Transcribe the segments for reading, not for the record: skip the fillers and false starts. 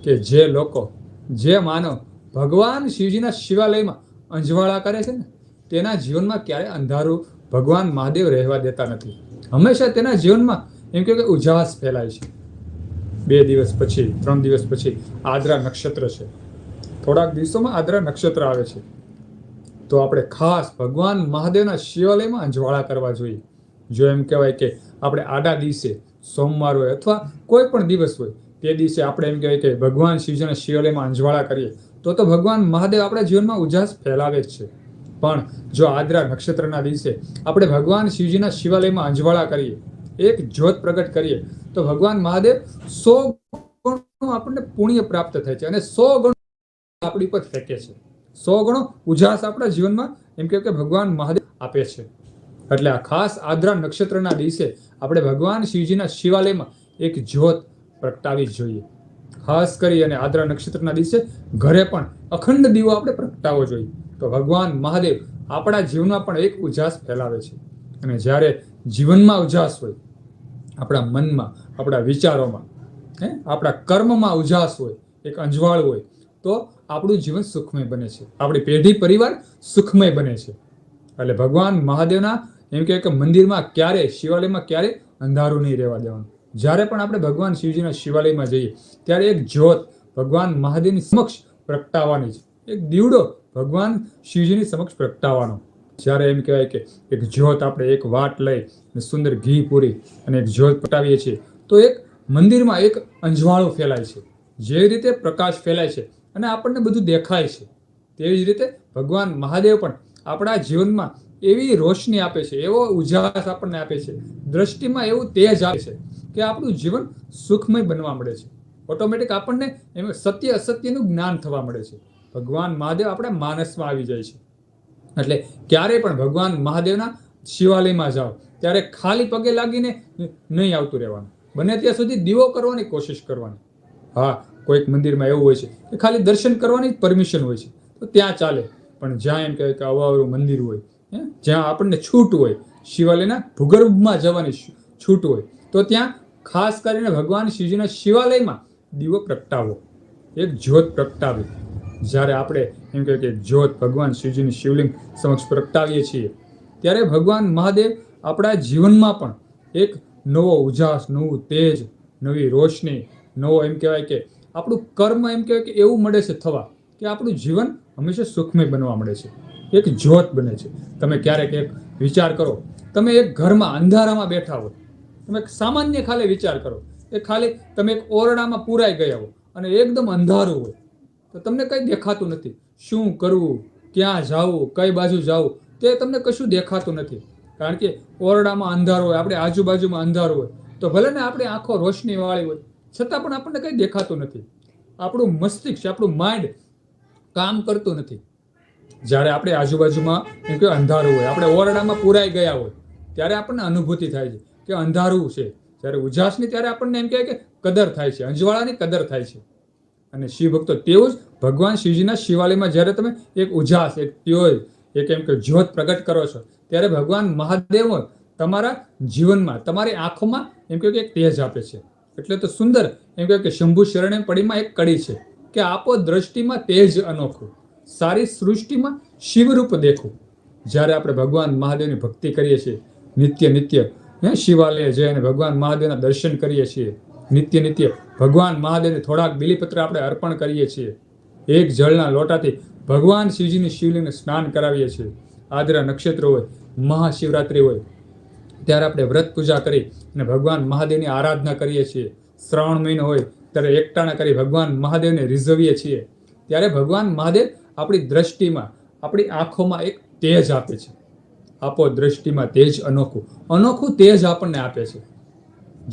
કે જે લોકો, જે માનવ ભગવાન શિવજીના શિવાલયમાં અંજવાળા કરે છે ને, તેના જીવનમાં ક્યારે અંધારું ભગવાન મહાદેવ રહેવા દેતા નથી. હંમેશા તેના જીવનમાં એમ કે ઉજાસ ફેલાય છે. 2 દિવસ પછી, 3 દિવસ પછી આદ્રા નક્ષત્ર છે, થોડાક દિવસોમાં આદ્રા નક્ષત્ર આવે છે, તો આપણે ખાસ ભગવાન મહાદેવના શિવાલયમાં અંજવાળા કરવા જોઈએ. જો એમ કહેવાય કે આપણે આડા દિવસે, સોમવાર હોય અથવા કોઈ પણ દિવસ હોય, તે દિવસે આપણે એમ કહેવાય કે ભગવાન શિવજીના શિવાલયમાં અંજવાળા કરીએ તો ભગવાન મહાદેવ આપણા જીવનમાં ઉજાસ ફેલાવે જ છે. પણ જો આદ્રા નક્ષત્રના દિવસે આપણે ભગવાન શિવજીના શિવાલયમાં અંજવાળા કરીએ, એક જ્યોત પ્રગટ કરીએ, તો ભગવાન મહાદેવ 100 ગણું આપણને પુણ્ય પ્રાપ્ત થાય છે અને 100 ગણું આપણી પર ફેંકે છે. 100 ગણો ઉજાસ આપણા જીવનમાં એમ કે ભગવાન મહાદેવ આપે છે. એટલે આ ખાસ આદ્રા નક્ષત્રના દિવસે આપણે ભગવાન શિવજીના શિવાલયમાં એક જ્યોત પ્રગટાવી જોઈએ. ખાસ કરી અને આદ્રા નક્ષત્રના દિવસે ઘરે પણ અખંડ દીવો આપણે પ્રગટાવવો જોઈએ. તો ભગવાન મહાદેવ આપણા જીવનમાં પણ એક ઉજાસ ફેલાવે છે. અને જ્યારે જીવનમાં ઉજાસ હોય, આપણા મનમાં, આપણા વિચારોમાં, આપણા કર્મમાં ઉજાસ હોય, એક અંજવાળ હોય, તો આપણું જીવન સુખમય બને છે, આપણી પેઢી પરિવાર સુખમય બને છે. એટલે ભગવાન મહાદેવના એમ કે મંદિરમાં ક્યારે, શિવાલયમાં ક્યારે અંધારું નહીં રહેવા દેવાનું. જ્યારે પણ આપણે ભગવાન શિવજીના શિવાલયમાં જઈએ ત્યારે એક જ્યોત ભગવાન મહાદેવની સમક્ષ પ્રગટાવવાની છે. એક દીવડો ભગવાન શિવજીની સમક્ષ પ્રગટાવવાનો. જ્યારે એમ કહેવાય કે એક જ્યોત, આપણે એક વાટ લઈ સુંદર ઘી પૂરી અને એક જ્યોત પ્રગટાવીએ છીએ, તો એક મંદિરમાં એક અંજવાળું ફેલાય છે. જેવી રીતે પ્રકાશ ફેલાય છે અને આપણને બધું દેખાય છે, તેવી જ રીતે ભગવાન મહાદેવ પણ આપણા જીવનમાં એવી રોશની આપે છે, એવો ઉજાસ આપણને આપે છે, દ્રષ્ટિમાં એવું તેજ આપે છે કે આપણું જીવન સુખમય બનવા મળે છે. ઓટોમેટિક આપણને એમ સત્ય અસત્યનું જ્ઞાન થવા મળે છે. ભગવાન મહાદેવ આપણા માનસમાં આવી જાય છે. એટલે ક્યારેય પણ ભગવાન મહાદેવના શિવાલયમાં જાઓ ત્યારે ખાલી પગે લાગીને નહીં આવતું રહેવાનું. બને ત્યાં સુધી દીવો કરવાની કોશિશ કરવાની. હા, કોઈક મંદિરમાં એવું હોય છે કે ખાલી દર્શન કરવાની પરમિશન હોય છે, તો ત્યાં ચાલે. પણ જ્યાં એમ કહેવાય કે અવાવરું મંદિર હોય, જ્યાં આપણને છૂટ હોય, શિવાલયના ભૂગર્ભમાં જવાની છૂટ હોય, તો ત્યાં ખાસ કરીને ભગવાન શિવજીના શિવાલયમાં દીવો પ્રગટાવો, એક જ્યોત પ્રગટાવી. જ્યારે આપણે એમ કહેવાય કે જ્યોત ભગવાન શિવજીની શિવલિંગ સમક્ષ પ્રગટાવીએ છીએ, ત્યારે ભગવાન મહાદેવ આપણા જીવનમાં પણ એક નવો ઉજાસ, નવું તેજ, નવી રોશની, નવો એમ કહેવાય કે આપણું કર્મ એમ કહેવાય કે એવું મળે છે થવા કે આપણું જીવન હંમેશા સુખમય બનવા મળે છે, એક જ્યોત બને છે. તમે ક્યારેક એક વિચાર કરો, તમે એક ઘરમાં અંધારામાં બેઠા હો, તમે સામાન્ય ખાલી વિચાર કરો કે ખાલી તમે એક ઓરડામાં પૂરાઈ ગયા હો અને એકદમ અંધારું હોય, તો તમને કંઈ દેખાતું નથી. શું કરવું, ક્યાં જાવું, કઈ બાજુ જાવું, તે તમને કશું દેખાતું નથી. કારણ કે ઓરડામાં અંધારું હોય, આપણે આજુબાજુમાં અંધારું હોય, તો ભલે ને આપણી આંખો રોશની વાળી હોય, છતાં પણ આપણને કંઈ દેખાતું નથી. આપણું મસ્તિષ્ક, આપણું માઇન્ડ કામ કરતું નથી. જ્યારે આપણે આજુબાજુમાં એમ કે અંધારું હોય, આપણે ઓરડામાં પૂરાઈ ગયા હોય, ત્યારે આપણને અનુભૂતિ થાય છે કે અંધારું છે. જ્યારે ઉજાસની ત્યારે આપણને એમ કહેવાય કે કદર થાય છે, અંજવાળાની કદર થાય છે. અને શિવ ભક્તો, તેવું જ ભગવાન શિવજીના શિવાલયમાં જ્યારે તમે એક ઉજાસ, એક ત્યોજ, એક એમ કે જ્યોત પ્રગટ કરો છો, ત્યારે ભગવાન મહાદેવ તમારા જીવનમાં, તમારી આંખોમાં એમ કે એક તેજ આપે છે. એટલે તો સુંદર એમ કે શંભુ શરણે પડીમાં એક કડી છે કે આપો દ્રષ્ટિમાં તેજ અનોખું, સારી સૃષ્ટિમાં શિવરૂપ દેખું. જ્યારે આપણે ભગવાન મહાદેવની ભક્તિ કરીએ છીએ, નિત્ય નિત્ય શિવાલય જઈ અને ભગવાન મહાદેવના દર્શન કરીએ છીએ, નિત્ય નિત્ય ભગવાન મહાદેવને થોડાક બિલીપત્ર આપણે અર્પણ કરીએ છીએ, એક જળના લોટાથી ભગવાન શિવજીની શિવલિંગને સ્નાન કરાવીએ છીએ. આદ્રા નક્ષત્ર હોય, મહાશિવરાત્રિ હોય, ત્યારે આપણે વ્રત પૂજા કરી અને ભગવાન મહાદેવની આરાધના કરીએ છીએ. શ્રાવણ મહિનો હોય ત્યારે એકટાણા કરી ભગવાન મહાદેવને રીઝવીએ છીએ. ત્યારે ભગવાન મહાદેવ આપણી દ્રષ્ટિમાં, આપણી આંખોમાં એક તેજ આપે છે. આપો દ્રષ્ટિમાં તેજ અનોખું, અનોખું તેજ આપણને આપે છે.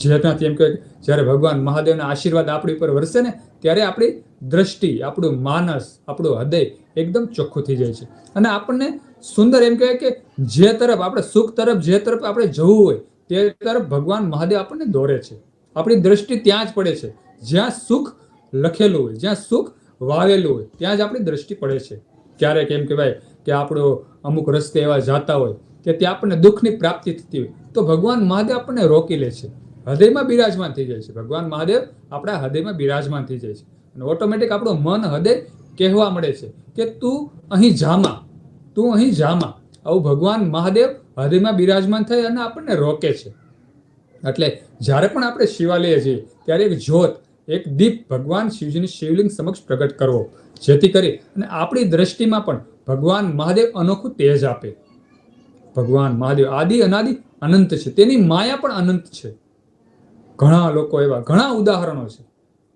જેનાથી એમ કે જ્યારે ભગવાન મહાદેવના આશીર્વાદ આપણી ઉપર વરસે ને, ત્યારે આપણી દ્રષ્ટિ, આપણું માનસ, આપણું હૃદય એકદમ ચોખ્ખું થઈ જાય છે. અને આપણને સુંદર એમ કહેવાય કે જે તરફ આપણે સુખ તરફ, જે તરફ આપણે જવું હોય, તે તરફ ભગવાન મહાદેવ આપણને દોરે છે. આપણી દ્રષ્ટિ ત્યાં જ પડે છે જ્યાં સુખ લખેલું હોય, જ્યાં સુખ વાવેલું હોય, ત્યાં જ આપણી દ્રષ્ટિ પડે છે. ક્યારેક એમ કહેવાય કે આપણો અમુક રસ્તે એવા જાતા હોય કે ત્યાં આપણને દુઃખની પ્રાપ્તિ થતી હોય, તો ભગવાન મહાદેવ આપણને રોકી લે છે, હૃદયમાં બિરાજમાન થઈ જાય છે. ભગવાન મહાદેવ આપણા હૃદયમાં બિરાજમાન થઈ જાય છે. અને ઓટોમેટિક આપણું મન હૃદય કહેવા મળે છે કે તું અહીં જામા, તું અહીં જામા. આવું ભગવાન મહાદેવ હૃદયમાં બિરાજમાન થઈ અને આપણને રોકે છે. એટલે જ્યારે પણ આપણે શિવાલયે જઈએ ત્યારે એક જ્યોત, એક દીપ ભગવાન શિવજીની શિવલિંગ સમક્ષ પ્રગટ કરવો, જેથી કરી અને આપણી દ્રષ્ટિમાં પણ ભગવાન મહાદેવ અનોખું તેજ આપે. ભગવાન મહાદેવ આદિ અનાદિ અનંત છે, તેની માયા પણ અનંત છે. ઘણા લોકો એવા, ઘણા ઉદાહરણો છે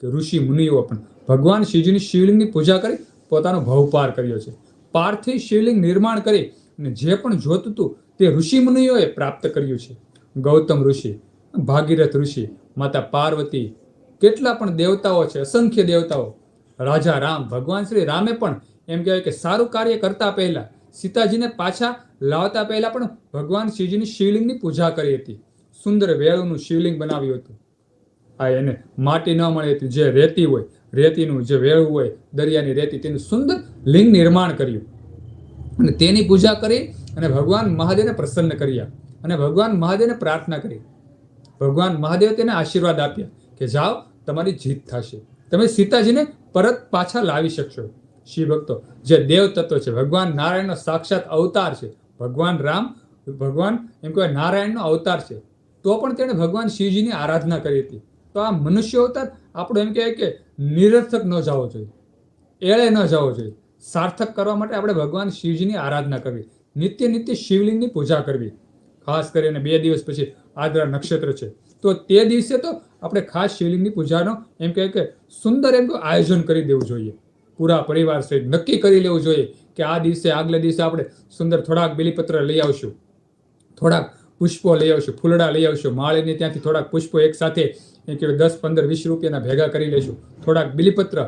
કે ઋષિ મુનિઓ પણ ભગવાન શિવજીની શિવલિંગની પૂજા કરી પોતાનો ભવ પાર કર્યો છે. પાર્થિવ શિવલિંગ નિર્માણ કરી અને જે પણ જોતું હતું તે ઋષિ મુનિઓએ પ્રાપ્ત કર્યું છે. ગૌતમ ઋષિ, ભાગીરથ ઋષિ, માતા પાર્વતી, કેટલા પણ દેવતાઓ છે, અસંખ્ય દેવતાઓ. રાજા રામ, ભગવાન શ્રી રામે પણ એમ કહેવાય કે સારું કાર્ય કરતા પહેલા, સીતાજીને પાછા લાવતા પહેલા પણ ભગવાન શિવજીની શિવલિંગની પૂજા કરી હતી. સુંદર વેળુનું શિવલિંગ બનાવ્યું હતું. આ એને માટી ન મળી હતી, જે રેતી હોય, રેતીનું જે વેળું હોય, દરિયાની રેતી, તેનું સુંદર લિંગ નિર્માણ કર્યું અને તેની પૂજા કરી અને ભગવાન મહાદેવને પ્રસન્ન કર્યા અને ભગવાન મહાદેવને પ્રાર્થના કરી. ભગવાન મહાદેવ તેને આશીર્વાદ આપ્યા કે જાઓ, તમારી જીત થશે, તમે સીતાજીને પરત પાછા લાવી શકશો. શિવ ભક્તો, જે દેવ તત્વ છે, ભગવાન નારાયણનો સાક્ષાત અવતાર છે. ભગવાન રામ, ભગવાન એમ કહેવાય નારાયણનો અવતાર છે, તો પણ તેણે ભગવાન શિવજીની આરાધના કરી હતી. તો આ મનુષ્ય અવતાર આપણો એમ કહેવાય કે નિરર્થક ન જવો જોઈએ, એળે ન જવો જોઈએ. સાર્થક કરવા માટે આપણે ભગવાન શિવજીની આરાધના કરવી, નિત્ય નિત્ય શિવલિંગની પૂજા કરવી. ખાસ કરીને 2 દિવસ પછી આદ્રા નક્ષત્ર છે, તો તે દિવસે તો આપણે ખાસ શિવલિંગની પૂજાનો એમ કહેવાય કે સુંદર એમ આયોજન કરી દેવું જોઈએ. પૂરા પરિવાર સહિત નક્કી કરી લેવું જોઈએ કે આ દિવસે, આગલે દિવસે આપણે સુંદર થોડાક બિલીપત્ર લઈ આવશું, થોડાક પુષ્પો લઈ આવશું, ફૂલડા લઈ આવશું, માળીને ત્યાંથી થોડાક પુષ્પો એક સાથે એમ કે 10, 15, 20 રૂપિયાના ભેગા કરી લઈશું. થોડાક બિલીપત્ર,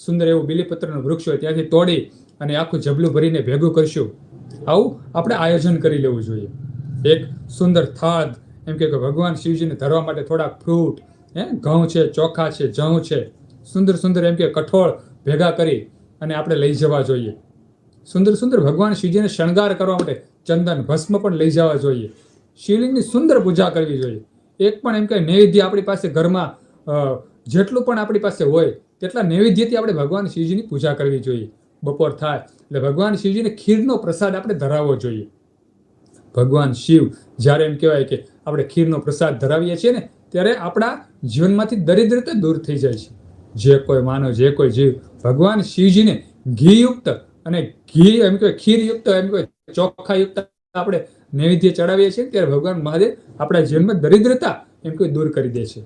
સુંદર એવું બિલીપત્રનું વૃક્ષ હોય ત્યાંથી તોડી અને આખું જબલું ભરીને ભેગું કરશું. આવું આપણે આયોજન કરી લેવું જોઈએ. એક સુંદર થાળ એમ કે ભગવાન શિવજીને ધરવા માટે થોડાક ફ્રૂટ, ઘઉં છે, ચોખા છે, જવ છે, સુંદર સુંદર એમ કે કઠોળ ભેગા કરી અને આપણે લઈ જવા જોઈએ. સુંદર સુંદર ભગવાન શિવજીને શણગાર કરવા માટે ચંદન ભસ્મ પણ લઈ જવા જોઈએ. શિવલિંગની સુંદર પૂજા કરવી જોઈએ. એક પણ એમ કે નૈવેદ્ય આપણી પાસે ઘરમાં જેટલું પણ આપણી પાસે હોય તેટલા નૈવેદ્યથી આપણે ભગવાન શિવજીની પૂજા કરવી જોઈએ. બપોર થાય એટલે ભગવાન શિવજીને ખીરનો પ્રસાદ આપણે ધરાવવો જોઈએ. ભગવાન શિવ જ્યારે એમ કહેવાય કે આપણે ખીરનો પ્રસાદ ધરાવીએ છીએ ને, ત્યારે આપણા જીવનમાંથી દરિદ્રતા દૂર થઈ જાય છે. જે કોઈ માનવ, જે કોઈ જીવ ભગવાન શિવજીને ઘીયુક્ત અને ઘી એમ કે ખીરયુક્ત એમ કે ચોખાયુક્ત આપણે નૈવેદ્ય ચડાવીએ છીએ, ત્યારે ભગવાન મહાદેવ આપણા જીવનમાં દરિદ્રતા એમ કે દૂર કરી દે છે.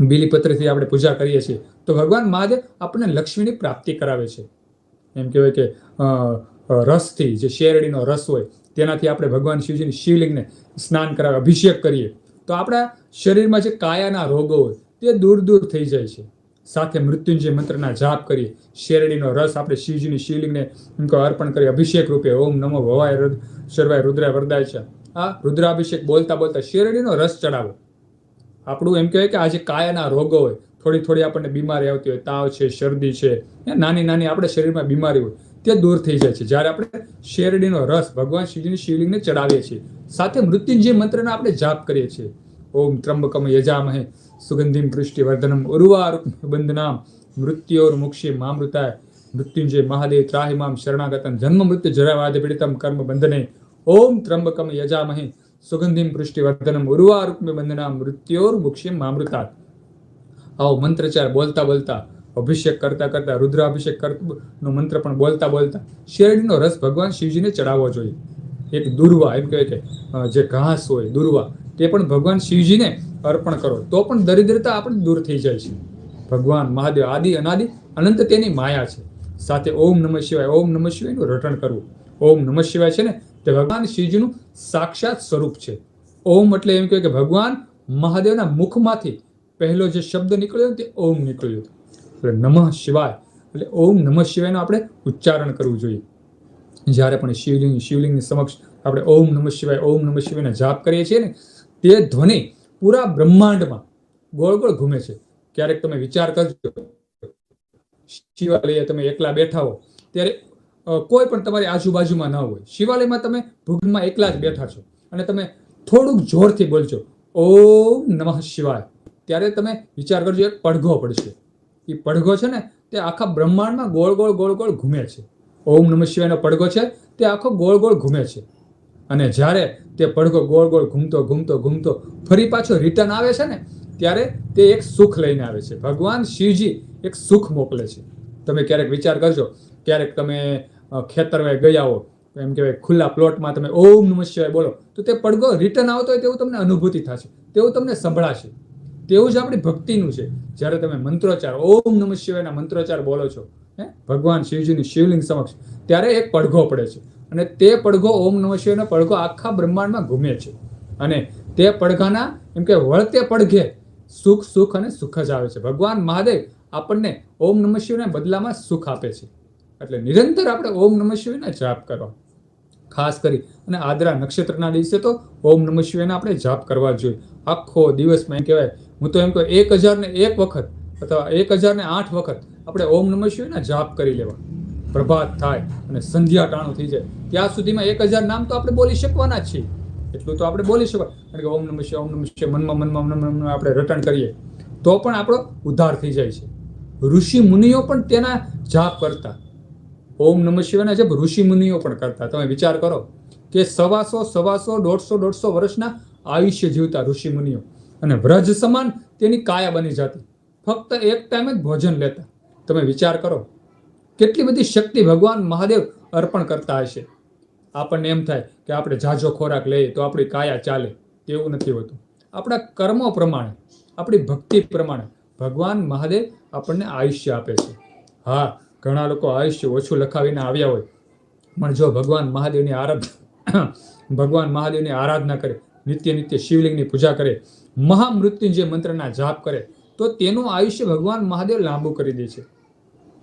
બીલીપત્રથી આપણે પૂજા કરીએ છીએ તો ભગવાન મહાદેવ આપણને લક્ષ્મીની પ્રાપ્તિ કરાવે છે. એમ કહેવાય કે રસથી, જે શેરડીનો રસ હોય તેનાથી આપણે ભગવાન શિવજીની શિવલિંગને સ્નાન કરાવે, અભિષેક કરીએ તો આપણા શરીરમાં જે કાયાના રોગો હોય તે દૂર દૂર થઈ જાય છે. સાથે મૃત્યુંજય મંત્રના જાપ કરીએ, શેરડીનો રસ આપણે શિવજીની શિવલિંગને અર્પણ કરી અભિષેક રૂપે ઓમ નમો ભવાય સર્વાય રુદ્રાય વરદાય છે, આ રુદ્રાભિષેક બોલતા બોલતા શેરડીનો રસ ચડાવો. આપણું એમ કહેવાય કે આ જે કાયાના રોગો હોય, થોડી થોડી આપણને બીમારી આવતી હોય, તાવ છે, શરદી છે, નાની નાની આપણે શરીરમાં બીમારી હોય તે દૂર થઈ જાય છે જ્યારે આપણે શેરડીનો રસ ભગવાન શિવજીની શિવલિંગને ચડાવીએ છીએ. સાથે મૃત્યુંજય મંત્રના આપણે જાપ કરીએ છીએ. ઓમ ત્રંબકમ યજામહે સુગંધિમ પુષ્ટિવર્ધનમ ઉર્વારુકબંધનામ મૃત્યોર્મુક્ષી મામૃતાય મૃત્યુંજય મહાદેવ ત્રાહિ મામ શરણાગતમ જન્મ મૃત્યુ જરાવાદ પીડિતમ કર્મ બંધને ઓમ ત્રંબકમ યજામહે સુગંધિમ પુષ્ટિવર્ધનમ ઉર્વારુકબંધનામ મૃત્યોર્મુક્ષી મામૃતાત. આવો મંત્રચાર બોલતા બોલતા, અભિષેક કરતા કરતા, રુદ્રાભિષેક નો મંત્ર પણ બોલતા બોલતા શેરડીનો રસ ભગવાન શિવજીને ચડાવવો જોઈએ. એક દુર્વા એમ કહેવાય કે જે ઘાસ હોય, દુર્વા, તે પણ ભગવાન શિવજીને અર્પણ કરો તો પણ દરિદ્રતા આપણે દૂર થઈ જાય છે. ભગવાન મહાદેવ આદિ અનાદિ અનંત તેની માયા છે. સાથે ઓમ નમઃ શિવાય, ઓમ નમઃ શિવાયનું રટણ કરવું. ઓમ નમઃ શિવાય છે ને તે ભગવાન શિવજીનું સાક્ષાત સ્વરૂપ છે. ઓમ એટલે એમ કહેવાય કે ભગવાન મહાદેવના મુખમાંથી પહેલો જે શબ્દ નીકળ્યો તે ઓમ નીકળ્યો. એટલે નમઃ શિવાય એટલે ઓમ નમઃ શિવાયનું આપણે ઉચ્ચારણ કરવું જોઈએ. જ્યારે પણ શિવલિંગની સમક્ષ આપણે ઓમ નમઃ શિવાય, ઓમ નમઃ શિવાયનો જાપ કરીએ છીએ ને, તે ધ્વનિ પૂરા બ્રહ્માંડમાં ગોળ ગોળ ઘૂમે છે. ક્યારેક તમે વિચાર કરજો, શિવાલયે તમે એકલા બેઠા હો ત્યારે કોઈ પણ તમારી આજુબાજુમાં ન હોય, શિવાલયમાં તમે ભૂગમાં એકલા જ બેઠા છો અને તમે થોડુંક જોરથી બોલજો ઓમ નમઃ શિવાય, ત્યારે તમે વિચાર કરજો એક પડઘો પડશે. એ પડઘો છે ને તે આખા બ્રહ્માંડમાં ગોળ ગોળ ગોળ ગોળ ઘૂમે છે. ઓમ નમઃ શિવાયનો પડઘો છે તે આખો ગોળ ગોળ ઘૂમે છે. અને જ્યારે તે પડઘો ગોળ ગોળ ઘૂમતો ઘૂમતો ઘૂમતો ફરી પાછો રિટર્ન આવે છે ને ત્યારે તે એક સુખ લઈને આવે છે. ભગવાન શિવજી એક સુખ મોકલે છે. તમે ક્યારેક વિચાર કરજો, ક્યારેક તમે ખેતરમાં ગયા હો, એમ કહેવાય ખુલ્લા પ્લોટમાં તમે ઓમ નમઃ શિવાય બોલો તો તે પડઘો રિટર્ન આવતો હોય તેવું તમને અનુભૂતિ થશે, તેવું તમને સંભળાશે. તેવું જ આપણી ભક્તિનું છે. જ્યારે તમે મંત્રોચ્ચાર ઓમ નમઃ શિવાયના મંત્રોચ્ચાર બોલો છો ભગવાન શિવજીની શિવલિંગ સમક્ષ, ત્યારે એક પડઘો પડે છે અને તે પડઘો ઓમ નમઃ શિવાયનો પડઘો આખા બ્રહ્માંડમાં ઘૂમે છે. અને તે પડઘાના એમ કે વળતે પડઘે સુખ સુખ અને સુખ જ આવે છે. ભગવાન મહાદેવ આપણને ઓમ નમઃ શિવાયના બદલામાં સુખ આપે છે. એટલે નિરંતર આપણે ઓમ નમઃ શિવાયના જાપ કરવા, ખાસ કરી અને આદ્રા નક્ષત્રના દિવસે તો ઓમ નમઃ શિવાયના આપણે જાપ કરવા જોઈએ. આખો દિવસમાં એમ કહેવાય, હું તો એમ કહું 1001 વખત અથવા 1008 વખત આપણે ઓમ નમઃ શિવાયના જાપ કરી લેવા. પ્રભાત થાય અને સંધ્યા ટાણું થઈ જાય ત્યાં સુધીમાં 1000 નામ તો આપણે બોલી શકવાના જ છીએ. એટલું તો આપણે બોલી શકવા, કારણ કે ઓમ નમઃ શિવાય ઓમ નમઃ શિવાય મનમાં આપણે રટણ કરીએ તો પણ આપણો ઉદ્ધાર થઈ જાય છે. ઋષિ મુનિઓ પણ તેના જાપ કરતા, ઓમ નમઃ શિવાયના જપ ઋષિ મુનિઓ પણ કરતા. તમે વિચાર કરો કે 150 વર્ષના આયુષ્ય જીવતા ઋષિ મુનિઓ, અને વ્રજ સમાન તેની કાયા બની જતી, ફક્ત એક ટાઈમ જ ભોજન લેતા. તમે વિચાર કરો કેટલી બધી શક્તિ ભગવાન મહાદેવ અર્પણ કરતા હશે. આપણને એમ થાય કે આપણે ઝાઝો ખોરાક લઈએ તો આપણી કાયા ચાલે, તેવું નથી હોતું. આપણા કર્મો પ્રમાણે, આપણી ભક્તિ પ્રમાણે ભગવાન મહાદેવ આપણને આયુષ્ય આપે છે. હા, ઘણા લોકો આયુષ્ય ઓછું લખાવીને આવ્યા હોય, પણ જો ભગવાન મહાદેવની આરાધના કરે, નિત્ય શિવલિંગની પૂજા કરે, મહામૃત્યુંજય મંત્રના જાપ કરે તો તેનું આયુષ્ય ભગવાન મહાદેવ લાંબુ કરી દે છે.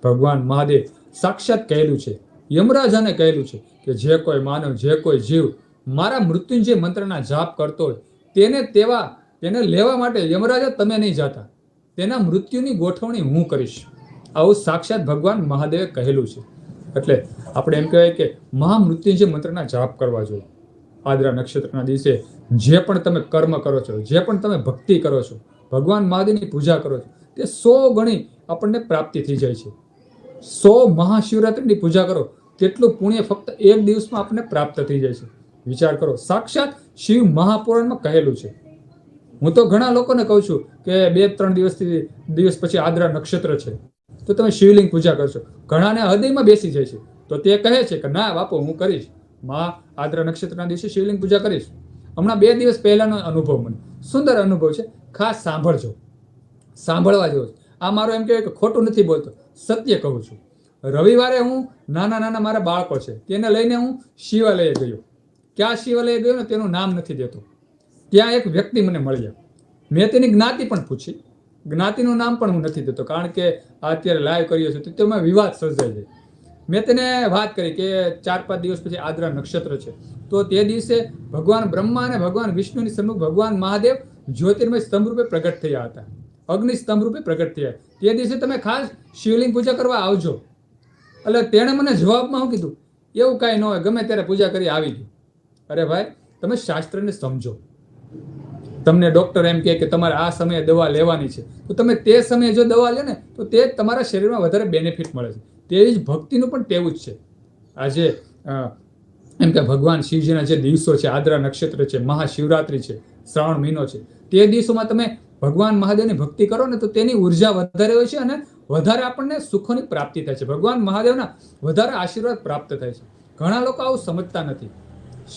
ભગવાન મહાદેવ સાક્ષાત કહેલું છે, યમરાજાને કહેલું છે કે જે કોઈ માનવ, જે કોઈ જીવ મારા મૃત્યુંજય મંત્રના જાપ કરતો હોય તેને લેવા માટે યમરાજા તમે નહીં જાતા, તેના મૃત્યુની ગોઠવણી હું કરીશ. આવું સાક્ષાત ભગવાન મહાદેવે કહેલું છે. એટલે આપણે એમ કહેવાય કે મહામૃત્યુંજય મંત્રના જાપ કરવા જોઈએ. આદ્રા નક્ષત્રના દિવસે જે પણ તમે કર્મ કરો છો, જે પણ તમે ભક્તિ કરો છો, ભગવાન મહાદેવની પૂજા કરો છો, તે 100 ગણી આપણને પ્રાપ્તિ થઈ જાય છે. 100 મહાશિવરાત્રિની પૂજા કરો તેટલું પુણ્ય ફક્ત એક દિવસમાં આપણને પ્રાપ્ત થઈ જાય છે. વિચાર કરો, સાક્ષાત શિવ મહાપુરાણમાં કહેલું છે. હું તો ઘણા લોકોને કહું છું કે 2-3 દિવસ પછી આદ્રા નક્ષત્ર છે તો તમે શિવલિંગ પૂજા કરશો. ઘણાને હૃદયમાં બેસી જાય છે તો તે કહે છે કે ના બાપુ, હું કરીશ, આદ્રા નક્ષત્રના દિવસે શિવલિંગ પૂજા કરીશ. હમણાં 2 દિવસ પહેલાનો અનુભવ, મને સુંદર અનુભવ છે, ખાસ સાંભળજો, સાંભળવા જેવો છે. આ મારો એમ કહેવાય કે ખોટું નથી બોલતો, સત્ય કહું છું. રવિવારે હું નાના મારા બાળકો છે તેને લઈને હું શિવાલયે ગયો. ક્યાં શિવાલયે ગયો ને તેનું નામ નથી દેતો. ત્યાં એક વ્યક્તિ મને મળ્યા. મેં તેની જ્ઞાતિ પણ પૂછી, જ્ઞાતિનું નામ પણ હું નથી દેતો, કારણ કે અત્યારે લાઈવ કર્યો છે તો તેમાં વિવાદ સર્જાઈ જાય. મેં તેને વાત કરી કે 4-5 દિવસ પછી આદ્રા નક્ષત્ર છે તો તે દિવસે ભગવાન બ્રહ્મા અને ભગવાન વિષ્ણુની સન્મુખ ભગવાન મહાદેવ જ્યોતિર્મય સ્તંભ રૂપે પ્રગટ થયા હતા, અગ્નિ સ્તંભ રૂપે પ્રગટ થયા. તે દિવસે તમે ખાસ શિવલિંગ પૂજા કરવા આવજો. એટલે તેણે મને જવાબમાં શું કીધું, એવું કાંઈ ન હોય, ગમે ત્યારે પૂજા કરી આવી ગયું. અરે ભાઈ, તમે શાસ્ત્રને સમજો. તમને ડોક્ટર એમ કહે કે તમારે આ સમયે દવા લેવાની છે તો તમે તે સમયે જો દવા લે ને તો તે તમારા શરીરમાં વધારે બેનિફિટ મળે છે. તેવી જ ભક્તિનું પણ તેવું જ છે. આજે એમ કે ભગવાન શિવજીના જે દિવસો છે, આદ્રા નક્ષત્ર છે, મહાશિવરાત્રિ છે, શ્રાવણ મહિનો છે, તે દિવસોમાં તમે ભગવાન મહાદેવની ભક્તિ કરો ને તો તેની ઉર્જા વધારે હોય છે અને વધારે આપણને સુખોની પ્રાપ્તિ થાય છે. ભગવાન મહાદેવના વધારે આશીર્વાદ પ્રાપ્ત થાય છે. ઘણા લોકો આવું સમજતા નથી,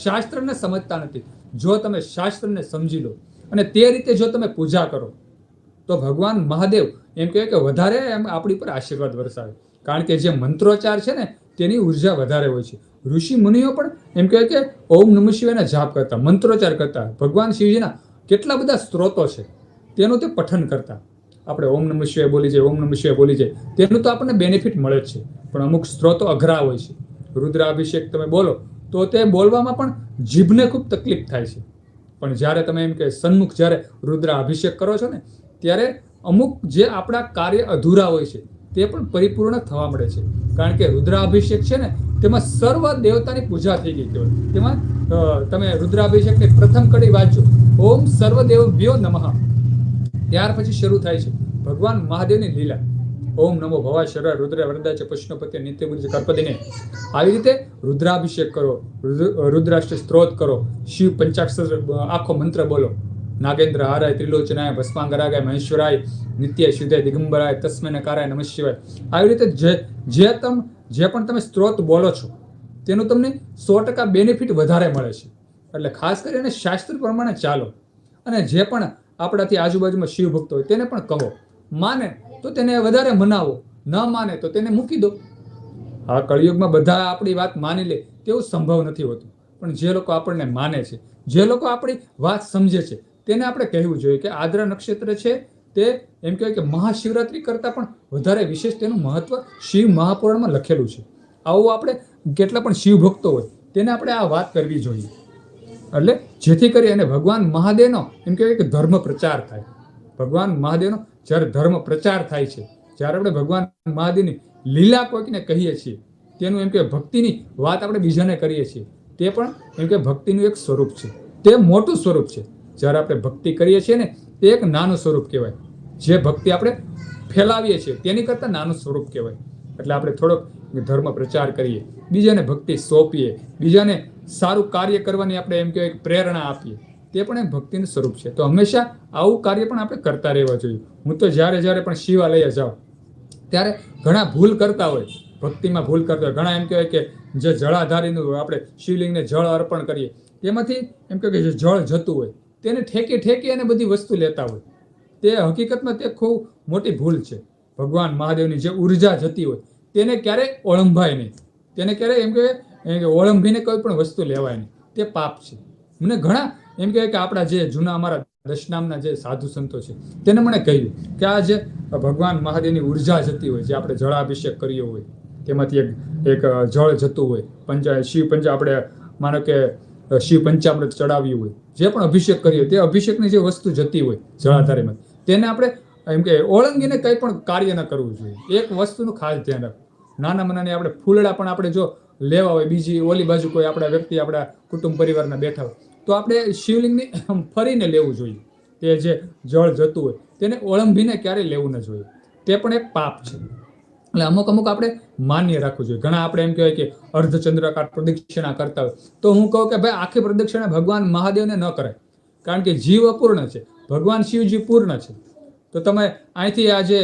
શાસ્ત્રને સમજતા નથી. જો તમે શાસ્ત્રને સમજી લો અને તે રીતે જો તમે પૂજા કરો તો ભગવાન મહાદેવ એમ કહે કે વધારે આપણી પર આશીર્વાદ વરસાવે. કારણ કે જે મંત્રોચ્ચાર છે ને તેની ઉર્જા વધારે હોય છે. ઋષિ મુનિઓ પણ એમ કહે કે ઓમ નમઃ શિવાયના જાપ કરતા, મંત્રોચ્ચાર કરતા, ભગવાન શિવજીના કેટલા બધા સ્ત્રોતો છે તેનું તે પઠન કરતા. આપણે ઓમ નમઃ શિવાય બોલી જાય, ઓમ નમઃ શિવાય બોલી જાય, તેનું તો આપણને બેનિફિટ મળે જ છે, પણ અમુક સ્ત્રોતો અઘરા હોય છે. રુદ્રાભિષેક તમે બોલો તો તે બોલવામાં પણ જીભને ખૂબ તકલીફ થાય છે. પણ જ્યારે તમે એમ કે સન્મુખ જ્યારે રુદ્રાભિષેક કરો છો ને ત્યારે અમુક જે આપણા કાર્ય અધૂરા હોય છે તે પણ પરિપૂર્ણ થવા મળે છે. કારણ કે રુદ્રાભિષેક છે ને તેમાં સર્વ દેવતાની પૂજા થઈ ગઈ હોય. તેમાં તમે રુદ્રાભિષેકની પ્રથમ કડી વાંચો, ઓમ સર્વદેવભ્યો નમઃ, ત્યાર પછી શરૂ થાય છે ભગવાન મહાદેવની લીલા. ઓમ નમો ભવાય શર રુદ્ર વરદાચ પુષ્ણપતિ નિત્ય ગુરુજ કર્પદિને. આવી રીતે રુદ્રાભિષેક કરો, રુદ્રાષ્ટ સ્ત્રોત કરો, શિવ પંચાક્ષર આખો મંત્ર બોલો. નાગેન્દ્ર હારાય ત્રિલોચનાય ભસ્માંગરાગાય મહેશ્વરાય નિત્ય શુદ્ધાય દિગંબરાય તસ્મૈ કારાય નમઃ શિવાય. આવી રીતે જે પણ તમે સ્ત્રોત બોલો છો તેનું તમને 100% બેનિફિટ વધારે મળે છે. એટલે ખાસ કરીને શાસ્ત્ર પ્રમાણે ચાલો. અને જે પણ આપણાથી આજુબાજુમાં શિવ ભક્તો હોય તેને પણ કહો. માને તો તેને વધારે મનાવો, ન માને તો તેને મૂકી દો. આ કળિયુગમાં બધા આપણી વાત માની લે તેવું સંભવ નથી હોતું. પણ જે લોકો આપણને માને છે, જે લોકો આપણી વાત સમજે છે, તેને આપણે કહેવું જોઈએ કે આદ્રા નક્ષત્ર છે તે એમ કહેવાય કે મહાશિવરાત્રિ કરતાં પણ વધારે વિશેષ તેનું મહત્વ શિવ મહાપુરાણમાં લખેલું છે. આવું આપણે કેટલા પણ શિવ ભક્તો હોય તેને આપણે આ વાત કરવી જોઈએ. એટલે જેથી કરી અને ભગવાન મહાદેવનો એમ કહેવાય કે ધર્મ પ્રચાર થાય. ભગવાન મહાદેવનો જ્યારે ધર્મ પ્રચાર થાય છે, જ્યારે આપણે ભગવાન મહાદેવની લીલા કોઈકને કહીએ છીએ, તેનું એમ કે ભક્તિની વાત આપણે બીજાને કરીએ છીએ, તે પણ એમ કે ભક્તિનું એક સ્વરૂપ છે. તે મોટું સ્વરૂપ છે. જ્યારે આપણે ભક્તિ કરીએ છીએ ને તે એક નાનું સ્વરૂપ કહેવાય. જે ભક્તિ આપણે ફેલાવીએ છીએ તેની કરતાં નાનું સ્વરૂપ કહેવાય. એટલે આપણે થોડોક ધર્મ પ્રચાર કરીએ, બીજાને ભક્તિ સોંપીએ, બીજાને સારું કાર્ય કરવાની આપણે એમ કહેવાય પ્રેરણા આપીએ, તે પણ એક ભક્તિનું સ્વરૂપ છે. તો હંમેશા આવું કાર્ય પણ આપણે કરતા રહેવા જોઈએ. હું તો જ્યારે પણ શિવાલય જાઉં ત્યારે ઘણા ભૂલ કરતા હોય, ભક્તિમાં ભૂલ કરતા હોય. ઘણા એમ કહેવાય કે જે જળાધારીનું આપણે શિવલિંગને જળ અર્પણ કરીએ તેમાંથી એમ કહેવાય કે જે જળ જતું હોય તેને ઠેકી અને બધી વસ્તુ લેતા હોય. તે હકીકતમાં તે ખૂબ મોટી ભૂલ છે. ભગવાન મહાદેવની જે ઉર્જા જતી હોય તેને ક્યારેય ઓળંભાય નહીં, તેને ક્યારેય એમ કે ઓળંભીને કોઈ પણ વસ્તુ લેવાય નહીં. તે પાપ છે. મને ઘણા એમ કહેવાય કે આપણા જે જૂના અમારા દશનામના જે સાધુ સંતો છે તેને મને કહ્યું કે આ જે ભગવાન મહાદેવની ઉર્જા જતી હોય, જે આપણે જળાભિષેક કર્યો હોય તેમાંથી એક જળ જતું હોય, શિવ પંચા આપણે માનો કે શિવ પંચામૃત ચડાવ્યું હોય, જે પણ અભિષેક કર્યો તે અભિષેકની જે વસ્તુ જતી હોય જળાધારીમાં, તેને આપણે એમ કે ઓળંગીને કંઈ પણ કાર્ય ન કરવું જોઈએ. એક વસ્તુનું ખાસ ધ્યાન રાખવું. નાના મનાની આપણે ફૂલડા પણ આપણે જો લેવા હોય, બીજી ઓલી બાજુ કોઈ આપણા વ્યક્તિ આપણા કુટુંબ પરિવારના બેઠા હોય તો આપણે શિવલિંગની ફરીને લેવું જોઈએ. તે જે જળ જતું હોય તેને ઓળંબીને ક્યારેય લેવું ન જોઈએ. તે પણ એક પાપ છે. એટલે અમુક આપણે માન્ય રાખવું જોઈએ. ઘણા આપણે એમ કહેવાય કે અર્ધચંદ્રાકાર પ્રદક્ષિણા કરતા હોય તો હું કહું કે ભાઈ આખી પ્રદક્ષિણા ભગવાન મહાદેવને ન કરાય, કારણ કે જીવ અપૂર્ણ છે, ભગવાન શિવજી પૂર્ણ છે. તો તમે અહીંથી આ જે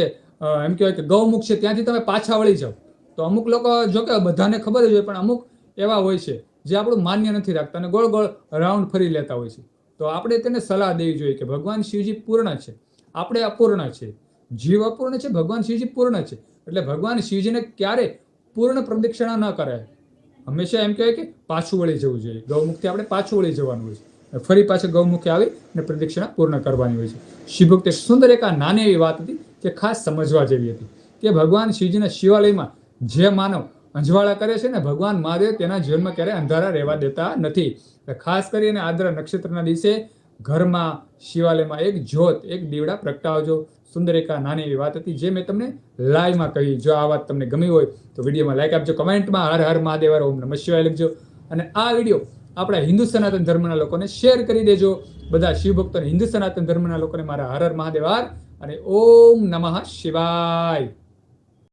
એમ કહેવાય કે ગૌમુખ છે ત્યાંથી તમે પાછા વળી જાઓ. તો અમુક લોકો જો કે બધાને ખબર જ હોય, પણ અમુક એવા હોય છે જે આપણું માન્ય નથી રાખતા અને ગોળ રાઉન્ડ ફરી લેતા હોય છે. તો આપણે તેને સલાહ દેવી જોઈએ કે ભગવાન શિવજી પૂર્ણ છે, આપણે અપૂર્ણ છે. જીવ અપૂર્ણ છે, ભગવાન શિવજી પૂર્ણ છે. એટલે ભગવાન શિવજીને ક્યારે પૂર્ણ પ્રદક્ષિણા ન કરાય. હંમેશા એમ કહેવાય કે પાછું વળી જવું જોઈએ. ગૌમુખથી આપણે પાછું વળી જવાનું હોય છે, ફરી પાછું ગૌમુખે આવી અને પ્રદક્ષિણા પૂર્ણ કરવાની હોય છે. શિવભક્ત એક સુંદર એક આ નાની એવી વાત હતી જે ખાસ સમજવા જેવી હતી કે ભગવાન શિવજીના શિવાલયમાં જે માનવ અંજવાળા કરે છે ને, ભગવાન મહાદેવ તેના જીવનમાં ક્યારેય અંધારા રહેવા દેતા નથી. ખાસ કરીને આદ્રા નક્ષત્રના દિવસે ઘરમાં શિવાલયમાં એક જ્યોત, એક દીવડા પ્રગટાવજો. સુંદર એક નાની એવી વાત હતી જે મેં તમને લાઈવમાં કહી. જો આ વાત તમને ગમી હોય તો વિડીયોમાં લાઈક આપજો, કમેન્ટમાં હર હર મહાદેવ ઓમ નમઃ શિવાય લખજો. અને આ વિડીયો આપણા હિન્દુ સનાતન ધર્મના લોકોને શેર કરી દેજો. બધા શિવભક્તોને, હિન્દુ સનાતન ધર્મના લોકોને મારા હર હર મહાદેવ અને ઓમ નમઃ શિવાય.